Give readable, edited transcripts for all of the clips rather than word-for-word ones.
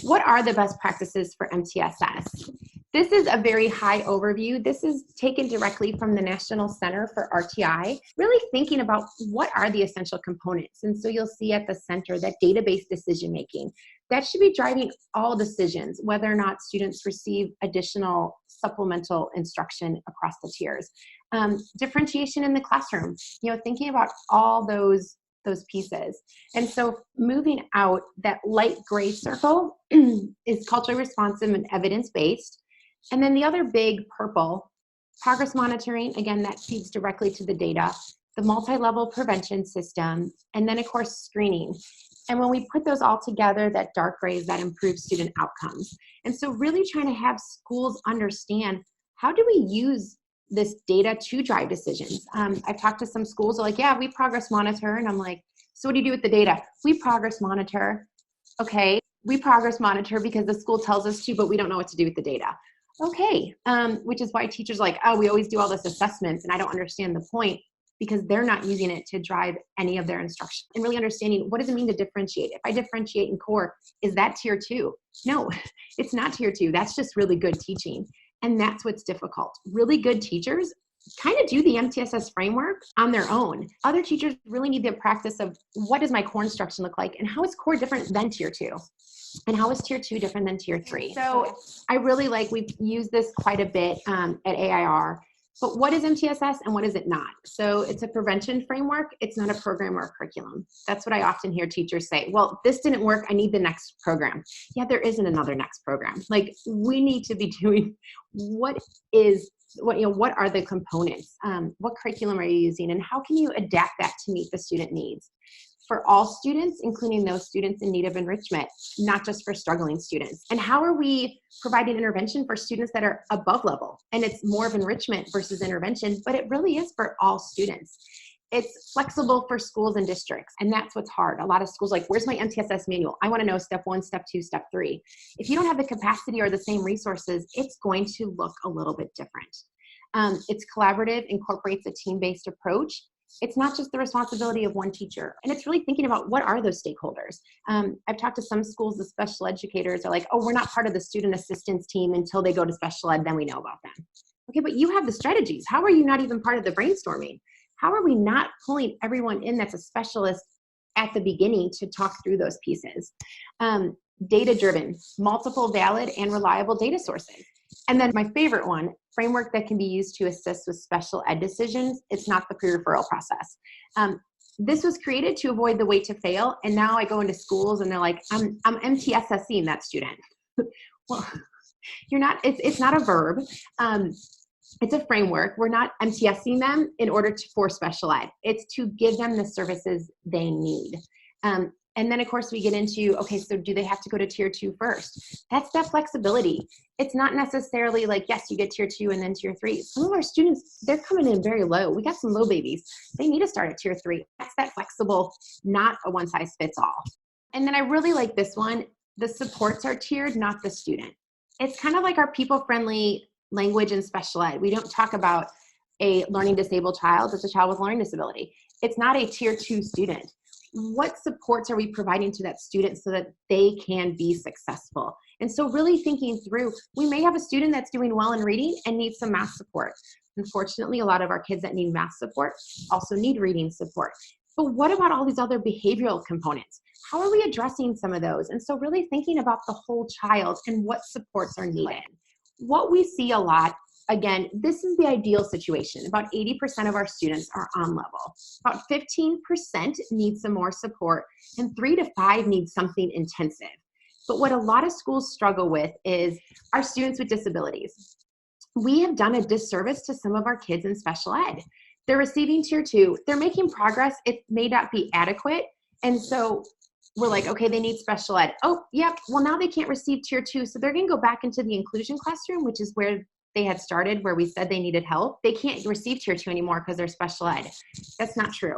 What are the best practices for MTSS? This is a very high overview. This is taken directly from the National Center for RTI, really thinking about what are the essential components. And so you'll see at the center that database decision making. That should be driving all decisions, whether or not students receive additional supplemental instruction across the tiers. Differentiation in the classroom, thinking about all those pieces. And so moving out, that light gray circle is culturally responsive and evidence-based. And then the other big purple, progress monitoring, again, that feeds directly to the data, the multi-level prevention system, and then of course screening. And when we put those all together, that dark gray is that improves student outcomes. And so really trying to have schools understand, how do we use this data to drive decisions? I've talked to some schools, they're like, yeah, we progress monitor. And I'm like, so what do you do with the data? We progress monitor. Okay, we progress monitor because the school tells us to, but we don't know what to do with the data. Okay, which is why teachers are like, oh, we always do all this assessments and I don't understand the point, because they're not using it to drive any of their instruction and really understanding, what does it mean to differentiate? If I differentiate in core, is that tier 2? No, it's not tier 2. That's just really good teaching. And that's what's difficult. Really good teachers kind of do the MTSS framework on their own. Other teachers really need the practice of, what does my core instruction look like? And how is core different than tier 2? And how is tier 2 different than tier 3? So I really we've used this quite a bit at AIR. But what is MTSS and what is it not? So it's a prevention framework. It's not a program or a curriculum. That's what I often hear teachers say. Well, this didn't work. I need the next program. Yeah, there isn't another next program. We need to be doing what are the components? What curriculum are you using? And how can you adapt that to meet the student needs? For all students, including those students in need of enrichment, not just for struggling students. And how are we providing intervention for students that are above level? And it's more of enrichment versus intervention, but it really is for all students. It's flexible for schools and districts, and that's what's hard. A lot of schools like, where's my MTSS manual? I want to know step 1, step 2, step 3. If you don't have the capacity or the same resources, it's going to look a little bit different. It's collaborative, incorporates a team-based approach. It's not just the responsibility of one teacher. And it's really thinking about, what are those stakeholders? I've talked to some schools, the special educators are like, oh, we're not part of the student assistance team until they go to special ed, then we know about them. Okay, but you have the strategies. How are you not even part of the brainstorming? How are we not pulling everyone in that's a specialist at the beginning to talk through those pieces? Data-driven, multiple valid and reliable data sources. And then my favorite one, framework that can be used to assist with special ed decisions. It's not the pre-referral process. This was created to avoid the wait to fail. And now I go into schools and they're like, I'm MTSSing that student. Well, you're not, it's not a verb. It's a framework. We're not MTSing them in order for special ed. It's to give them the services they need. And then, of course, we get into, okay, so do they have to go to tier 2 first? That's that flexibility. It's not necessarily like, yes, you get tier 2 and then tier 3. Some of our students, they're coming in very low. We got some low babies. They need to start at tier 3. That's that flexible, not a one size fits all. And then I really like this one. The supports are tiered, not the student. It's kind of like our people-friendly language in special ed. We don't talk about a learning disabled child as a child with learning disability. It's not a tier 2 student. What supports are we providing to that student so that they can be successful? And so really thinking through, we may have a student that's doing well in reading and needs some math support. Unfortunately, a lot of our kids that need math support also need reading support. But what about all these other behavioral components? How are we addressing some of those? And so really thinking about the whole child and what supports are needed. What we see a lot, again, this is the ideal situation. About 80% of our students are on level. About 15% need some more support, and 3 to 5 need something intensive. But what a lot of schools struggle with is our students with disabilities. We have done a disservice to some of our kids in special ed. They're receiving tier 2. They're making progress. It may not be adequate. And so we're like, okay, they need special ed. Oh, yep. Well, now they can't receive tier 2. So they're going to go back into the inclusion classroom, which is where they had started, where we said they needed help. They can't receive tier 2 anymore because they're special ed. That's not true.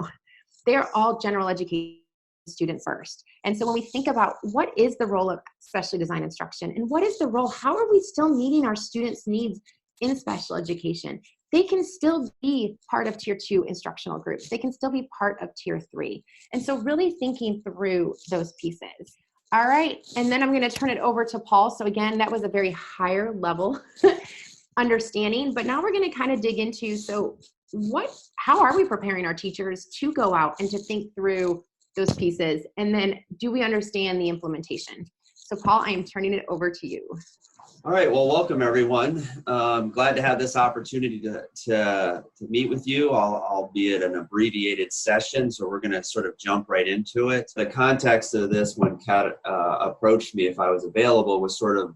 They are all general education students first. And so when we think about what is the role of specially designed instruction and what is the role, how are we still meeting our students' needs in special education? They can still be part of tier 2 instructional groups. They can still be part of tier 3. And so really thinking through those pieces. All right, and then I'm going to turn it over to Paul. So again, that was a very higher level understanding, but now we're going to kind of dig into, so how are we preparing our teachers to go out and to think through those pieces? And then do we understand the implementation? So Paul, I am turning it over to you. All right, well, welcome everyone. Glad to have this opportunity to meet with you, albeit an abbreviated session, so we're gonna sort of jump right into it. The context of this, when Kat approached me if I was available, was sort of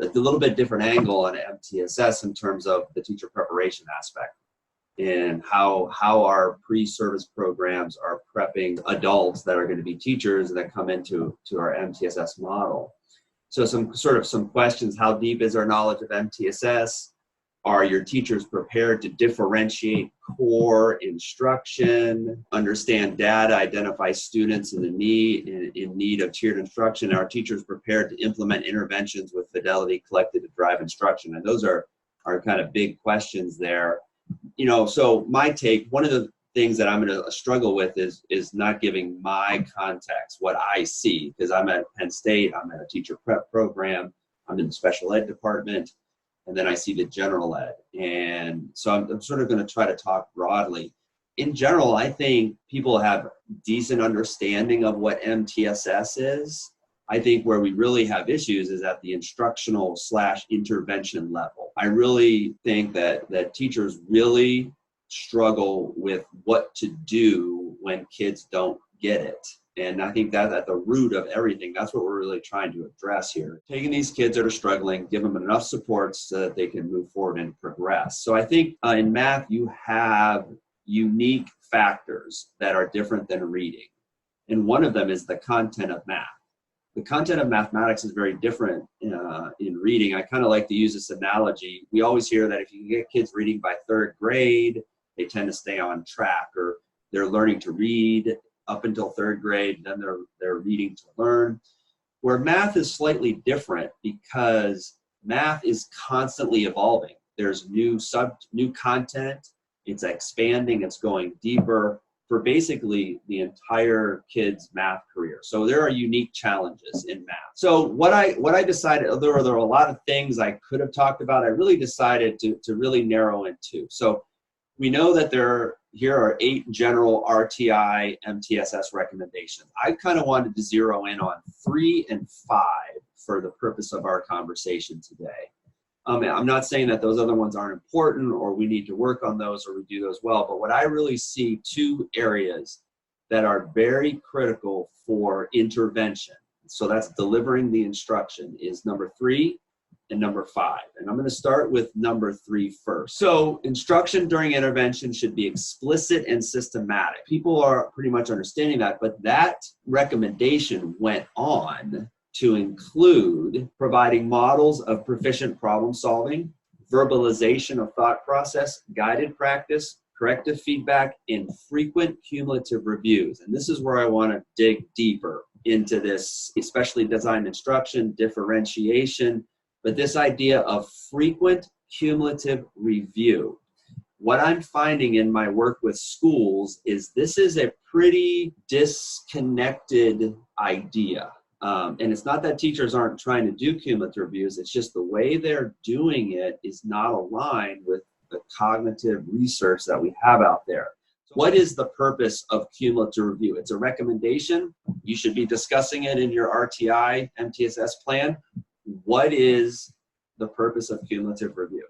a little bit different angle on MTSS in terms of the teacher preparation aspect and how our pre-service programs are prepping adults that are gonna be teachers that come into our MTSS model. So some questions: how deep is our knowledge of MTSS? Are your teachers prepared to differentiate core instruction, understand data, identify students in need of tiered instruction? Are teachers prepared to implement interventions with fidelity collected to drive instruction? And those are kind of big questions there. So my take, one of the things that I'm going to struggle with is not giving my context, what I see, because I'm at Penn State, I'm at a teacher prep program, I'm in the special ed department, and then I see the general ed. And so I'm sort of going to try to talk broadly. In general, I think people have decent understanding of what MTSS is. I think where we really have issues is at the instructional / intervention level. I really think that teachers really struggle with what to do when kids don't get it. And I think that's at the root of everything. That's what we're really trying to address here. Taking these kids that are struggling, give them enough support so that they can move forward and progress. So I think in math, you have unique factors that are different than reading. And one of them is the content of math. The content of mathematics is very different in reading. I kind of like to use this analogy. We always hear that if you can get kids reading by 3rd grade, they tend to stay on track, or they're learning to read up until 3rd grade, then they're reading to learn. Where math is slightly different, because math is constantly evolving. There's new content, it's expanding, it's going deeper for basically the entire kid's math career. So there are unique challenges in math. So what I decided, there are a lot of things I could have talked about. I really decided to really narrow in 2. So we know that here are 8 general RTI MTSS recommendations. I kind of wanted to zero in on 3 and 5 for the purpose of our conversation today. I'm not saying that those other ones aren't important or we need to work on those or we do those well, but what I really see 2 areas that are very critical for intervention, so that's delivering the instruction, is number 3 and number 5. And I'm going to start with number 3 first. So instruction during intervention should be explicit and systematic. People are pretty much understanding that, but that recommendation went on to include providing models of proficient problem solving, verbalization of thought process, guided practice, corrective feedback, and frequent cumulative reviews. And this is where I want to dig deeper into this, especially design instruction, differentiation, but this idea of frequent cumulative review. What I'm finding in my work with schools is this is a pretty disconnected idea. And it's not that teachers aren't trying to do cumulative reviews, it's just the way they're doing it is not aligned with the cognitive research that we have out there. What is the purpose of cumulative review? It's a recommendation. You should be discussing it in your RTI MTSS plan. What is the purpose of cumulative review?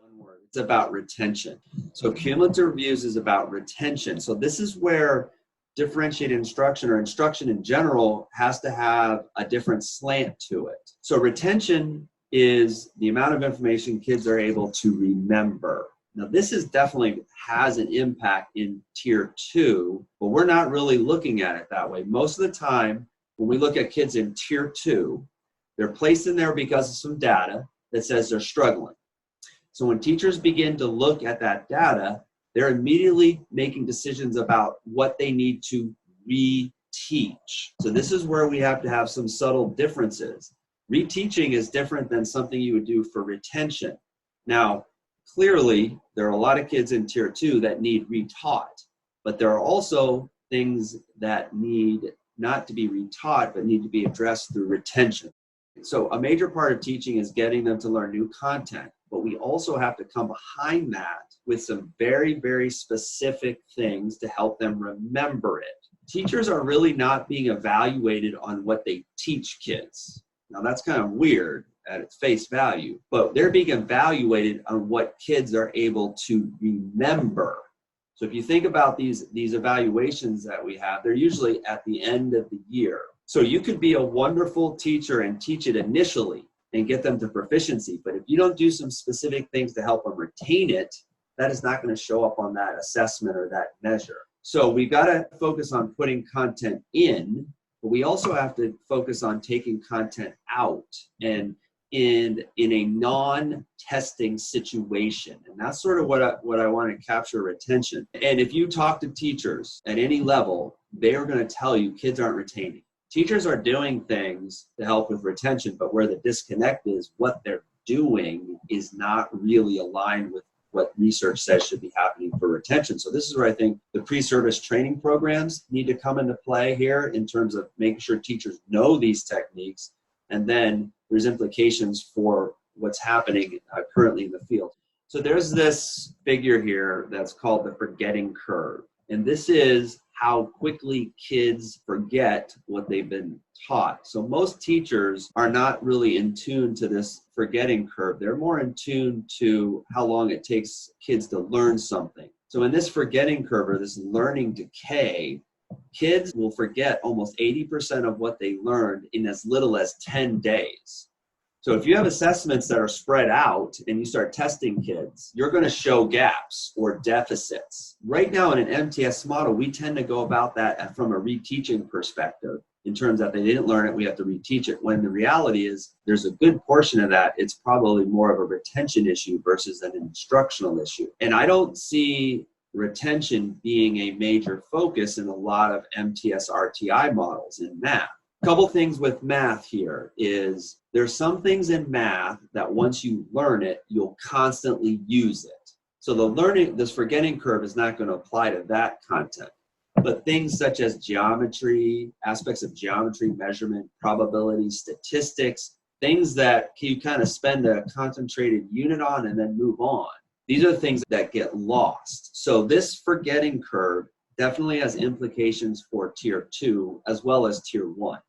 It's about retention. So cumulative reviews is about retention. So this is where differentiated instruction or instruction in general has to have a different slant to it. So retention is the amount of information kids are able to remember. Now this is definitely has an impact in tier 2, but we're not really looking at it that way. Most of the time when we look at kids in tier 2, they're placed in there because of some data that says they're struggling. So when teachers begin to look at that data, they're immediately making decisions about what they need to reteach. So this is where we have to have some subtle differences. Reteaching is different than something you would do for retention. Now, clearly, there are a lot of kids in tier 2 that need retaught, but there are also things that need not to be retaught, but need to be addressed through retention. So a major part of teaching is getting them to learn new content, but we also have to come behind that with some very, very specific things to help them remember it. Teachers are really not being evaluated on what they teach kids. Now that's kind of weird at its face value, but they're being evaluated on what kids are able to remember. So if you think about these evaluations that we have, they're usually at the end of the year. So you could be a wonderful teacher and teach it initially and get them to proficiency, but if you don't do some specific things to help them retain it, that is not going to show up on that assessment or that measure. So we've got to focus on putting content in, but we also have to focus on taking content out and in a non-testing situation. And that's sort of what I want to capture retention. And if you talk to teachers at any level, they are going to tell you kids aren't retaining. Teachers are doing things to help with retention, but where the disconnect is, what they're doing is not really aligned with what research says should be happening for retention. So this is where I think the pre-service training programs need to come into play here in terms of making sure teachers know these techniques, and then there's implications for what's happening currently in the field. So there's this figure here that's called the forgetting curve. And this is how quickly kids forget what they've been taught. So most teachers are not really in tune to this forgetting curve. They're more in tune to how long it takes kids to learn something. So in this forgetting curve, or this learning decay, kids will forget almost 80% of what they learned in as little as 10 days. So if you have assessments that are spread out and you start testing kids, you're going to show gaps or deficits. Right now in an MTS model, we tend to go about that from a reteaching perspective in terms that they didn't learn it, we have to reteach it, when the reality is there's a good portion of that, it's probably more of a retention issue versus an instructional issue. And I don't see retention being a major focus in a lot of MTS RTI models in math. A couple things with math here is there's some things in math that once you learn it, you'll constantly use it. So this forgetting curve is not going to apply to that content. But things such as geometry, aspects of geometry, measurement, probability, statistics, things that you kind of spend a concentrated unit on and then move on. These are things that get lost. So this forgetting curve definitely has implications for tier 2 as well as tier 1.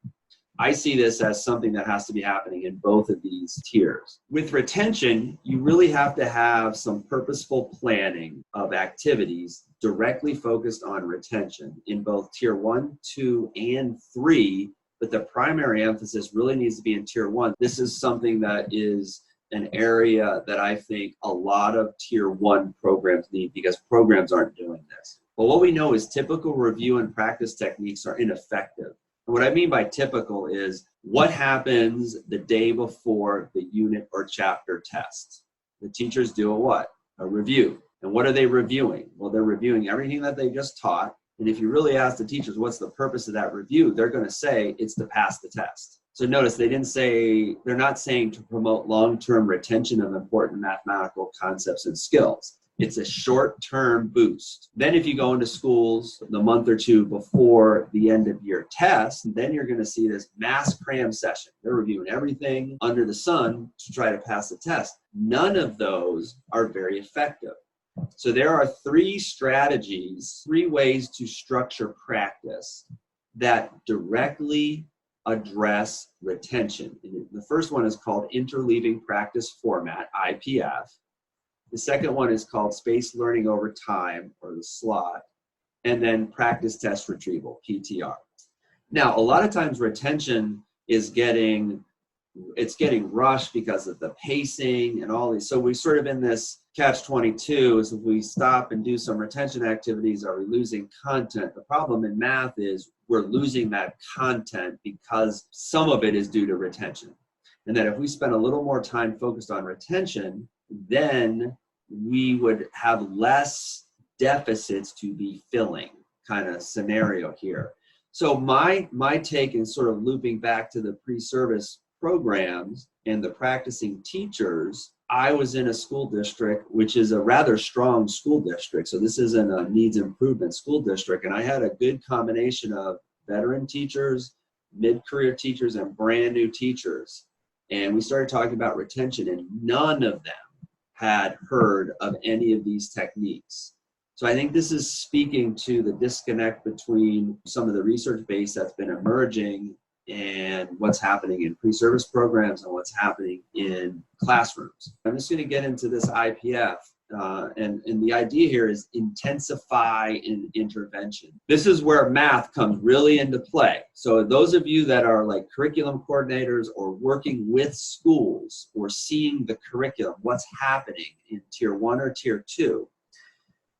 I see this as something that has to be happening in both of these tiers. With retention, you really have to have some purposeful planning of activities directly focused on retention in both tier 1, 2, and 3, but the primary emphasis really needs to be in tier 1. This is something that is an area that I think a lot of tier 1 programs need, because programs aren't doing this. But what we know is typical review and practice techniques are ineffective. And what I mean by typical is what happens the day before the unit or chapter test. The teachers do a what? A review. And what are they reviewing? Well, they're reviewing everything that they just taught. And if you really ask the teachers what's the purpose of that review, they're going to say it's to pass the test. So notice they're not saying to promote long-term retention of important mathematical concepts and skills. It's a short-term boost. Then if you go into schools the month or two before the end of year test, then you're going to see this mass cram session. They're reviewing everything under the sun to try to pass the test. None of those are very effective. So there are 3 strategies, 3 ways to structure practice that directly address retention. And the first one is called interleaving practice format, IPF. The second one is called spaced learning over time, or the SLOT, and then practice test retrieval, PTR. Now, a lot of times retention is getting rushed because of the pacing and all these. So we're sort of in this catch-22, is if we stop and do some retention activities, are we losing content? The problem in math is we're losing that content because some of it is due to retention. And that if we spend a little more time focused on retention, then we would have less deficits to be filling, kind of scenario here. So my take in sort of looping back to the pre-service programs and the practicing teachers, I was in a school district, which is a rather strong school district. So this isn't a needs improvement school district. And I had a good combination of veteran teachers, mid-career teachers, and brand new teachers. And we started talking about retention, and none of them had heard of any of these techniques. So I think this is speaking to the disconnect between some of the research base that's been emerging and what's happening in pre-service programs and what's happening in classrooms. I'm just going to get into this IPF. And the idea here is intensify in intervention. This is where math comes really into play. So those of you that are like curriculum coordinators or working with schools or seeing the curriculum, what's happening in tier 1 or tier 2,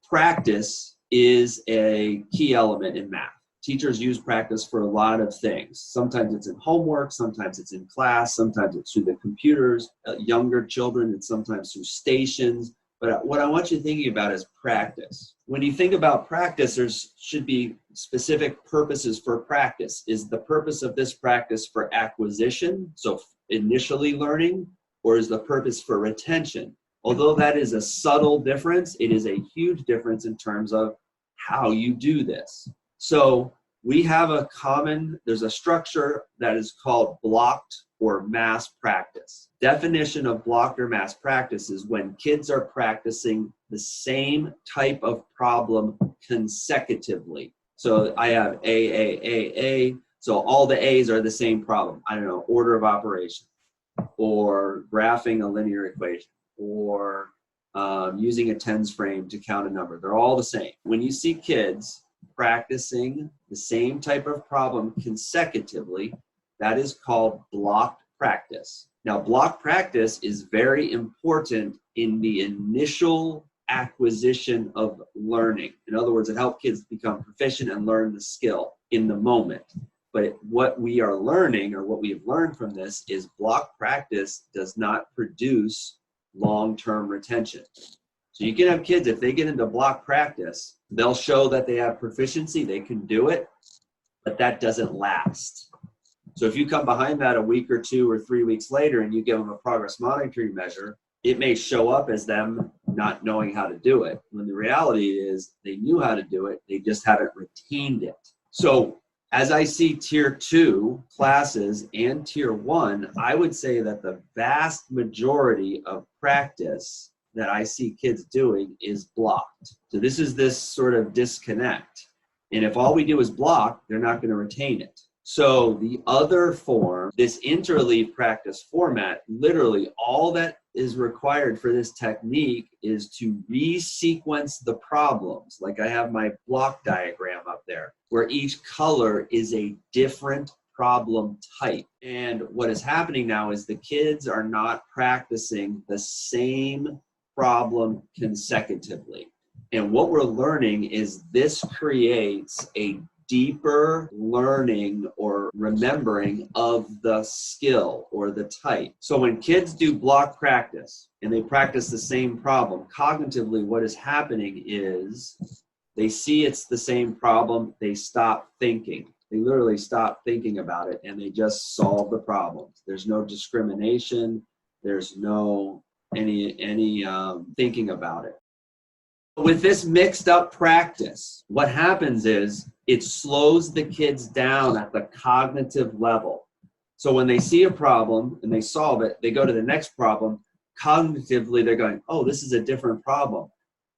practice is a key element in math. Teachers use practice for a lot of things. Sometimes it's in homework, sometimes it's in class, sometimes it's through the computers, younger children, and sometimes through stations. But what I want you thinking about is practice. When you think about practice, there should be specific purposes for practice. Is the purpose of this practice for acquisition, so initially learning, or is the purpose for retention? Although that is a subtle difference, it is a huge difference in terms of how you do this. So we have there's a structure that is called blocked or mass practice. Definition of blocked or mass practice is when kids are practicing the same type of problem consecutively. So I have A. So all the A's are the same problem. I don't know, order of operation, or graphing a linear equation, or using a tens frame to count a number. They're all the same. When you see kids practicing the same type of problem consecutively, that is called blocked practice. Now, block practice is very important in the initial acquisition of learning. In other words, it helps kids become proficient and learn the skill in the moment. But what we are learning, or what we have learned from this, is block practice does not produce long-term retention. So you can have kids, if they get into block practice, they'll show that they have proficiency, they can do it, but that doesn't last. So if you come behind that a week or 2 or 3 weeks later and you give them a progress monitoring measure, it may show up as them not knowing how to do it, when the reality is they knew how to do it, they just haven't retained it. So as I see tier 2 classes and tier 1, I would say that the vast majority of practice that I see kids doing is blocked. So this is this sort of disconnect. And if all we do is block, they're not going to retain it. So the other form, this interleave practice format, literally all that is required for this technique is to resequence the problems. Like I have my block diagram up there, where each color is a different problem type. And what is happening now is the kids are not practicing the same problem consecutively. And what we're learning is this creates a deeper learning or remembering of the skill or the type. So when kids do block practice and they practice the same problem, cognitively what is happening is they see it's the same problem, they stop thinking. They literally stop thinking about it and they just solve the problems. There's no discrimination, there's no any thinking about it. With this mixed up practice, what happens is it slows the kids down at the cognitive level. So when they see a problem and they solve it, they go to the next problem. Cognitively, they're going, oh, this is a different problem.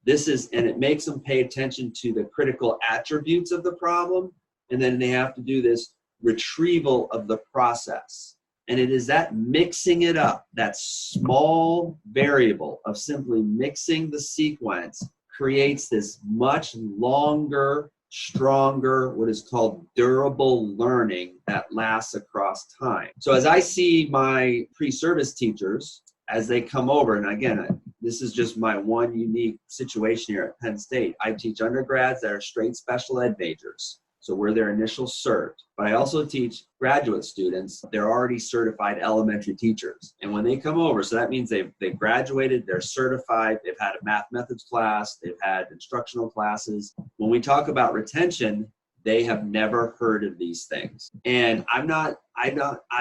And it makes them pay attention to the critical attributes of the problem. And then they have to do this retrieval of the process. And it is that mixing it up, that small variable of simply mixing the sequence, creates this much longer, stronger, what is called durable learning that lasts across time. So as I see my pre-service teachers, as they come over, and again, this is just my one unique situation here at Penn State. I teach undergrads that are straight special ed majors. So we're their initial cert. But I also teach graduate students. They're already certified elementary teachers. And when they come over, so that means they've graduated, they're certified, they've had a math methods class, they've had instructional classes. When we talk about retention, they have never heard of these things. And I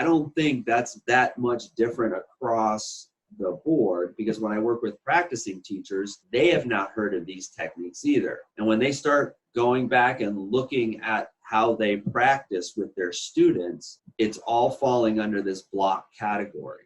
don't think that's that much different across the board, because when I work with practicing teachers, they have not heard of these techniques either. And when they start going back and looking at how they practice with their students, it's all falling under this block category.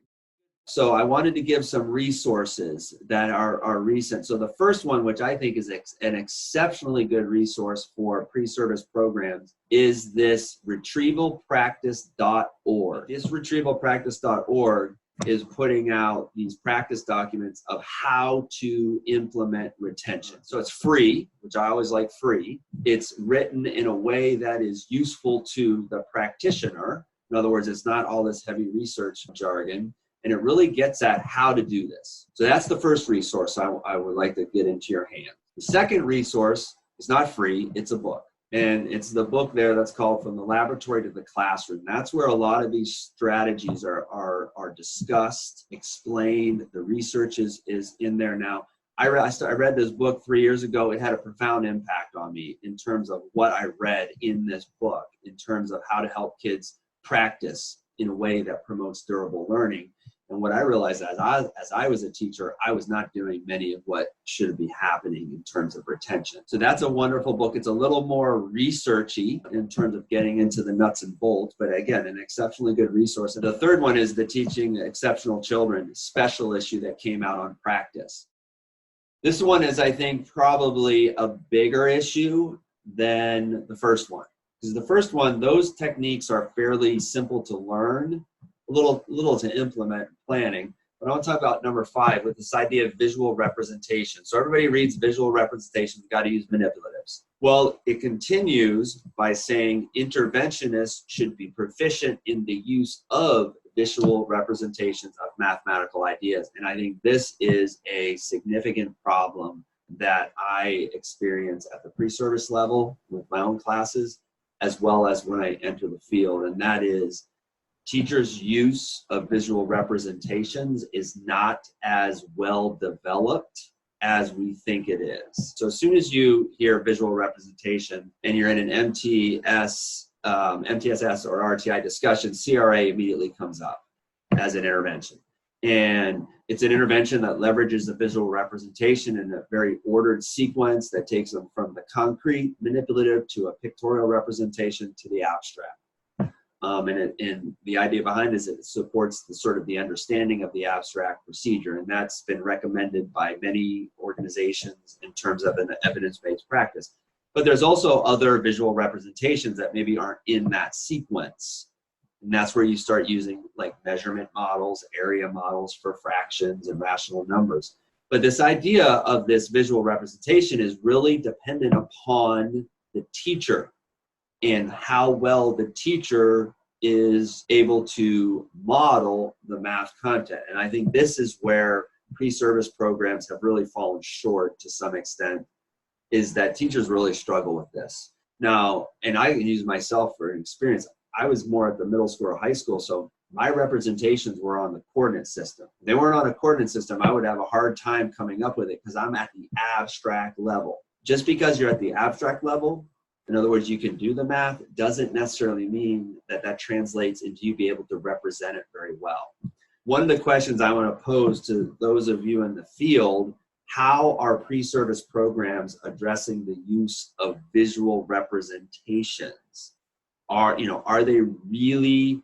So I wanted to give some resources that are recent. So the first one, which I think is an exceptionally good resource for pre-service programs, is this retrievalpractice.org. This retrievalpractice.org is putting out these practice documents of how to implement retention. So it's free, which I always like free. It's written in a way that is useful to the practitioner. In other words, it's not all this heavy research jargon. And it really gets at how to do this. So that's the first resource I would like to get into your hand. The second resource is not free, it's a book. And it's the book there that's called From the Laboratory to the Classroom. That's where a lot of these strategies are discussed, explained. The research is in there now. I read this book 3 years ago. It had a profound impact on me in terms of what I read in this book, in terms of how to help kids practice in a way that promotes durable learning. And what I realized as I was a teacher, I was not doing many of what should be happening in terms of retention. So that's a wonderful book. It's a little more researchy in terms of getting into the nuts and bolts, but again, an exceptionally good resource. And the third one is the Teaching Exceptional Children special issue that came out on practice. This one is, I think, probably a bigger issue than the first one. Because the first one, those techniques are fairly simple to learn, a little to implement planning. But I want to talk about number 5 with this idea of visual representation. So everybody reads visual representation, we've got to use manipulatives. Well, it continues by saying interventionists should be proficient in the use of visual representations of mathematical ideas. And I think this is a significant problem that I experience at the pre-service level with my own classes, as well as when I enter the field, and that is teachers' use of visual representations is not as well developed as we think it is. So as soon as you hear visual representation and you're in an MTSS or RTI discussion, CRA immediately comes up as an intervention. And it's an intervention that leverages the visual representation in a very ordered sequence that takes them from the concrete manipulative to a pictorial representation to the abstract. And the idea behind it is it supports the understanding of the abstract procedure, and that's been recommended by many organizations in terms of an evidence-based practice. But there's also other visual representations that maybe aren't in that sequence. And that's where you start using like measurement models, area models for fractions and rational numbers. But this idea of this visual representation is really dependent upon the teacher and how well the teacher is able to model the math content. And I think this is where pre-service programs have really fallen short to some extent, is that teachers really struggle with this. Now, and I can use myself for experience. I was more at the middle school or high school, so my representations were on the coordinate system. If they weren't on a coordinate system, I would have a hard time coming up with it because I'm at the abstract level. Just because you're at the abstract level, in other words, you can do the math, doesn't necessarily mean that that translates into you being able to represent it very well. One of the questions I want to pose to those of you in the field, how are pre-service programs addressing the use of visual representations? Are they really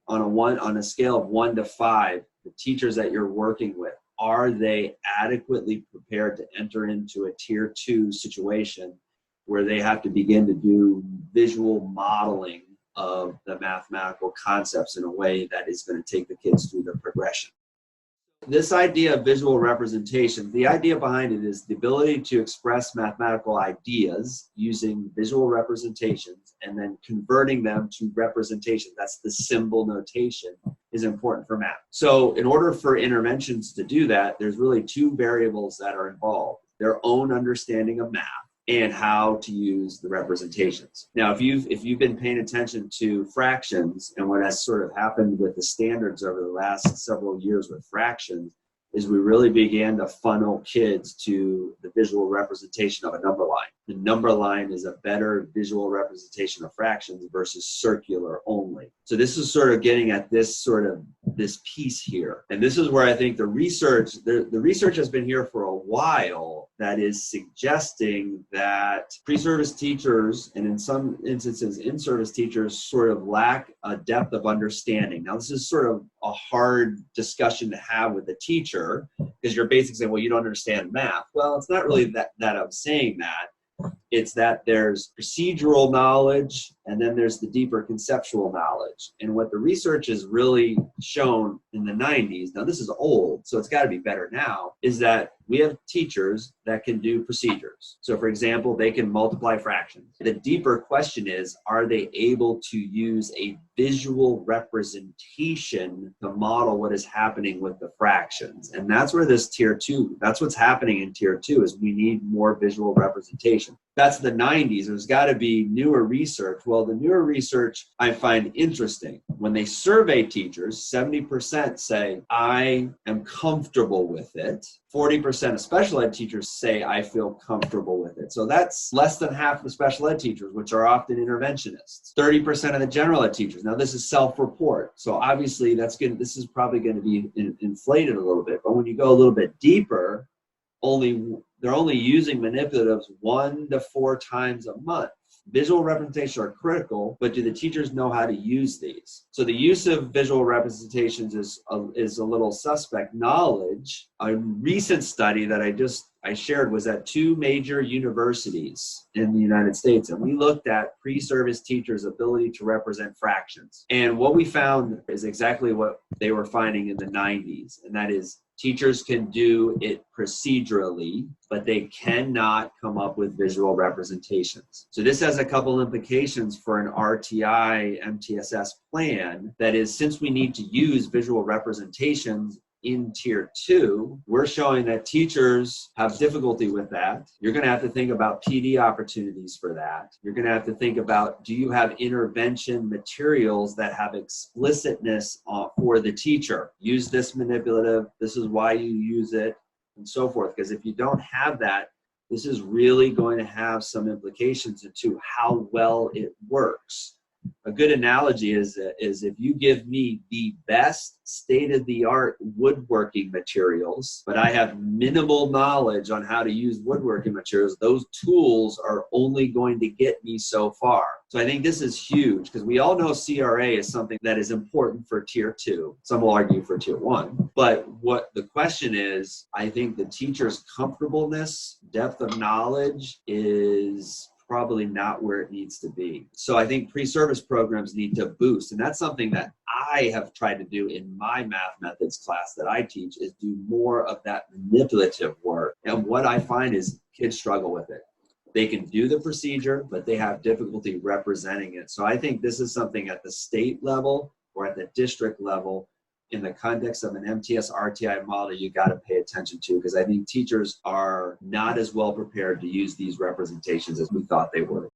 on a scale of 1 to 5, the teachers that you're working with, are they adequately prepared to enter into a tier 2 situation where they have to begin to do visual modeling of the mathematical concepts in a way that is going to take the kids through the progression? This idea of visual representation, the idea behind it is the ability to express mathematical ideas using visual representations and then converting them to representation. That's the symbol notation, is important for math. So in order for interventions to do that, there's really 2 variables that are involved: their own understanding of math and how to use the representations. Now, if you've been paying attention to fractions and what has sort of happened with the standards over the last several years with fractions, is we really began to funnel kids to the visual representation of a number line. The number line is a better visual representation of fractions versus circular only. So this is sort of getting at this sort of this piece here. And this is where I think the research has been here for a while that is suggesting that pre-service teachers, and in some instances in-service teachers, sort of lack a depth of understanding. Now, this is sort of a hard discussion to have with the teacher, because you're basically saying, well, you don't understand math. Well, it's not really that I'm saying that. It's that there's procedural knowledge and then there's the deeper conceptual knowledge. And what the research has really shown in the 90s, now this is old, so it's got to be better now, is that we have teachers that can do procedures. So for example, they can multiply fractions. The deeper question is, are they able to use a visual representation to model what is happening with the fractions? And that's where this tier 2, that's what's happening in tier 2, is we need more visual representation. That's the 90s. There's got to be newer research. Well, the newer research I find interesting. When they survey teachers, 70% say, I am comfortable with it. 40% of special ed teachers say, I feel comfortable with it. So that's less than half the special ed teachers, which are often interventionists. 30% of the general ed teachers. Now, this is self-report. So obviously, this is probably going to be inflated a little bit. But when you go a little bit deeper, they're only using manipulatives 1 to 4 times a month. Visual representations are critical, but do the teachers know how to use these? So the use of visual representations is a little suspect. Knowledge, a recent study that I shared was at 2 major universities in the United States, and we looked at pre-service teachers' ability to represent fractions. And what we found is exactly what they were finding in the 90s, and that is teachers can do it procedurally, but they cannot come up with visual representations. So this has a couple implications for an RTI MTSS plan. That is, since we need to use visual representations in tier 2, we're showing that teachers have difficulty with that. You're going to have to think about PD opportunities for that. You're going to have to think about, do you have intervention materials that have explicitness for the teacher? Use this manipulative, this is why you use it, and so forth. Because if you don't have that, this is really going to have some implications into how well it works. A good analogy is if you give me the best state-of-the-art woodworking materials, but I have minimal knowledge on how to use woodworking materials, those tools are only going to get me so far. So I think this is huge, because we all know CRA is something that is important for tier 2. Some will argue for tier 1. But what the question is, I think the teacher's comfortableness, depth of knowledge is probably not where it needs to be. So I think pre-service programs need to boost. And that's something that I have tried to do in my math methods class that I teach, is do more of that manipulative work. And what I find is kids struggle with it. They can do the procedure, but they have difficulty representing it. So I think this is something at the state level or at the district level, in the context of an MTS RTI model, you got to pay attention to, because I think teachers are not as well prepared to use these representations as we thought they were.